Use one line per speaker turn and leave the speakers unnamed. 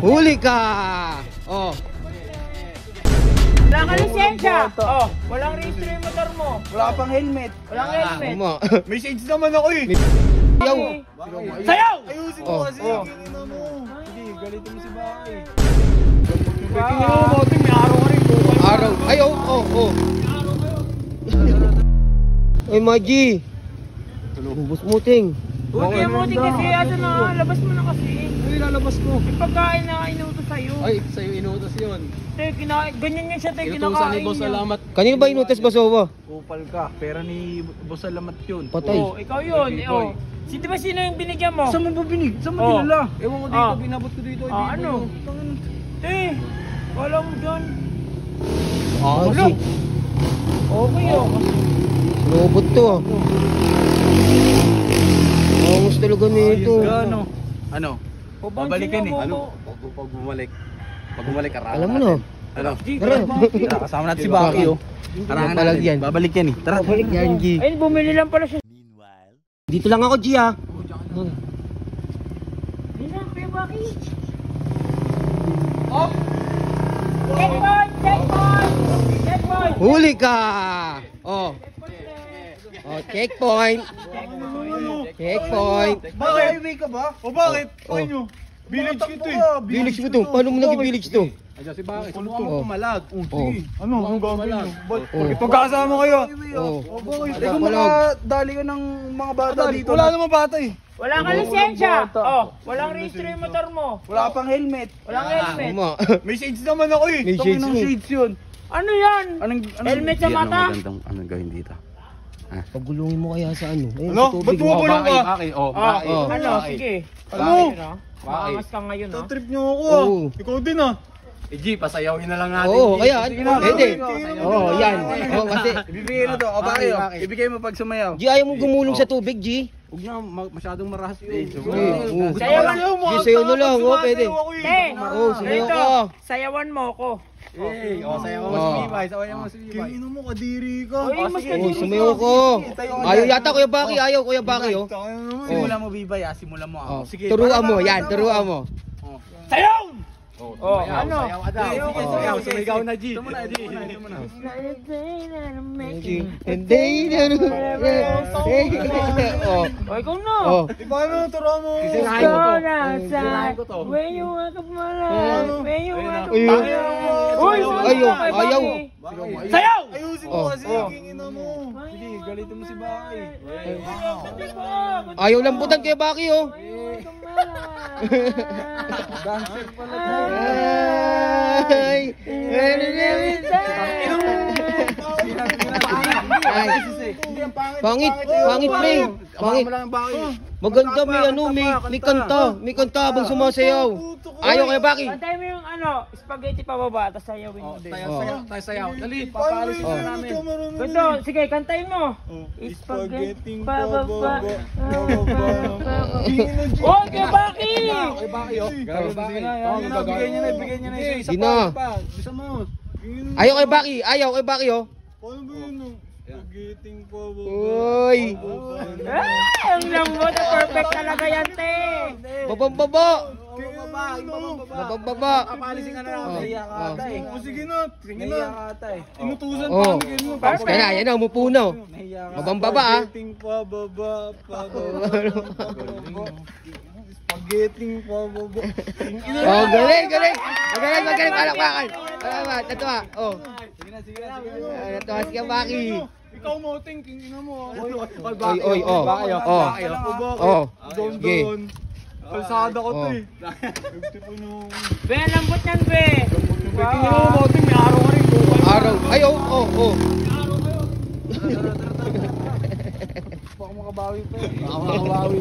Huli ka! Oh.
Wala ka lisensya. Oh, walang registro yung motor mo.
Wala ka pang helmet.
Walang helmet.
May shades naman ako eh.
Yaw!
Sayaw!
Ayusin mo kasi. Tingnan mo. Hindi, galito mo si Baki.
Tingnan mo motor, may araw ka rin.
Araw. Ay, oh. Ay, Maji. Bubos mo, Ting.
Uy, kaya mo din kasi, asa na, labas mo na kasi.
Ay, lalabas ko.
Yung pagkain na inutos sa'yo.
Ay, sa'yo inutos yun.
Te, ganyan yan siya, te,
Inutusan
kinakain
ni Boss
niya.
Salamat.
Kanino ba inutos ba soba?
Kupal ka. Pera ni Boss Salamat yun.
Patay.
Oh, ikaw yun. Oh. Si di ba sino yung binigyan mo?
Saan mo ba binig? Saan mo
Oh.
dinala? Ewan ko dito,
Ah.
binabot ko dito.
Ano? Te, wala mo dyan.
Maji.
Okay, oh.
Robot to, ah. Angus talaga nito.
Ano? Babalikan eh. Ano? Pag bumalik. Pag bumalik ka.
Alam mo na.
Ano?
Tara.
Tara, kasama natin si Baki oh.
Tara, palag yan.
Babalik yan eh. Tara.
Balik yan, G.
Ayun, bumili lang pala siya.
Dito lang ako, G, ah.
Ayun na, Kuya Baki. Oh! Checkpoint! Checkpoint!
Huli ka! Oh. Oh, checkpoint. Checkpoint.
Bakit? Highway ka ba? O bakit?
Oh.
Paano? Village ito eh.
Village mo to. Paano mo naging village to?
Ayan si Baki. Subukan
Oh.
mo pumalag.
Oh.
Ano? Ang gagawin nyo?
Oh.
Pagkakasama kayo.
Oh.
Bakit?
Ikaw
Dali ka ng mga bata dito. Wala namang bata eh.
Wala ka lisensya. Oh, walang registro yung motor mo.
Wala ka pang helmet.
Walang helmet.
Tama.
May shades naman ako eh.
May shades
ng
mo.
shades yun.
Ano yan?
Anong
Helmet sa mata?
Anong gawin dito?
Pagulungin mo kaya sa ano? Ayun,
Ano?
sa tubig
Ba't
mo.
bumubulong ka?
Baki, oh.
Ah,
Baki.
Oh.
ano? Sige.
Ano?
Maangas ka ngayon, no?
Trip nyo ako ah.
Oo.
Ikaw din ah.
Eh, G, pasayawin na lang natin.
Oo,
G.
kaya.
Sige na,
Pwede.
sige.
Oo, yan. Oo, kasi.
Ibibigay na to. O Baki oh. Ibigay mo pag sumayaw.
G, ayaw mo gumulong sa tubig, G.
Huwag na, masyadong marahas eh.
Oo.
Sayawan.
G, sayo na lang. Oo, pwede.
Te,
Oo, sumayaw
ito,
ka.
sayawan mo ako.
Eh, sayaw mo
Oh.
si Bibay. Sayaw mo si Bibay.
Kingin mo kadiri ka.
Uy, mas
Oo,
kadiri.
sumayaw ko. Ayaw yata, Kuya Baki. Ayaw, Kuya Baki, oh.
Kaya naman.
Simulan mo Bibay ah, simulan mo ah.
Oh, turuan mo, yan, turuan mo.
Sayaw!
Oh,
ano?
Sayaw ka daw.
Sayaw,
Sayaw,
sige,
sumigaw
sige.
na G.
Sumunod na, G.
And they Oh,
O, ikaw na.
oh.
Paano turuan mo?
Sisirahin ko to.
Outside,
ko to.
when you wake up my life, when you wake up
Ayun.
Uy,
Ayaw,
kay Baki.
ayaw.
Sayaw!
Ayusin mo
Oh.
kasi. Kingin na mo. Sige, galito mo si Baki.
Ayaw lambutan kay Baki, oh.
Dancer pala.
Ay. Ay. Pangit, pangit, pre. Pangit.
Mo lang ang Baki.
Maganda, may kanta habang sumasayaw. Ayaw kay Baki.
Pantay mo yung ano, spaghetti pababa, tapos sayawin mo din.
Tayo sayaw. Dali, papaalis na namin.
Ito, sige, kantayin mo. Spaghetti pababa. Oh, kay Baki!
Kay Baki oh.
Ibigay niya na, ibigay niya na. Isa
Di na.
pa. Bisa mo.
Ayaw kay Baki, ayaw kay Baki, oh.
Paano ba yun? Spaghetti pa ba?
Uy.
Ang lambot, perfect talaga yan, te.
Bababa.
Bababa.
Bababa.
Papalisin ka na lang.
Oh.
Nahiya ka ata eh.
O sige na. Sige na.
Nahiya ka ata eh.
Inutusan
Oh.
pa. Bigyan mo.
Perfect.
Kaya, yan na, umupo na, oh.
Nahiya ka.
Mabambaba, ah.
Spaghetti pa baba. Spaghetti pa baba.
Oh, galing, galing. Magaling, magaling, palakpakan. Palakpakan, tatuwa, oh.
Sige na, sige na.
Tatuwa si Baki.
Ikaw mo, tingin na mo.
Oy, oy, oh. Oh. Oh. Sige.
Doon. Kalsada ko to
Oh.
eh. Tipo nung...
Be, ang lambot yan, be.
Tingin mo, Moting, may araw ka rin.
Araw. Ay, oh, oh, oh.
Baka makabawi pa eh. Baka makabawi.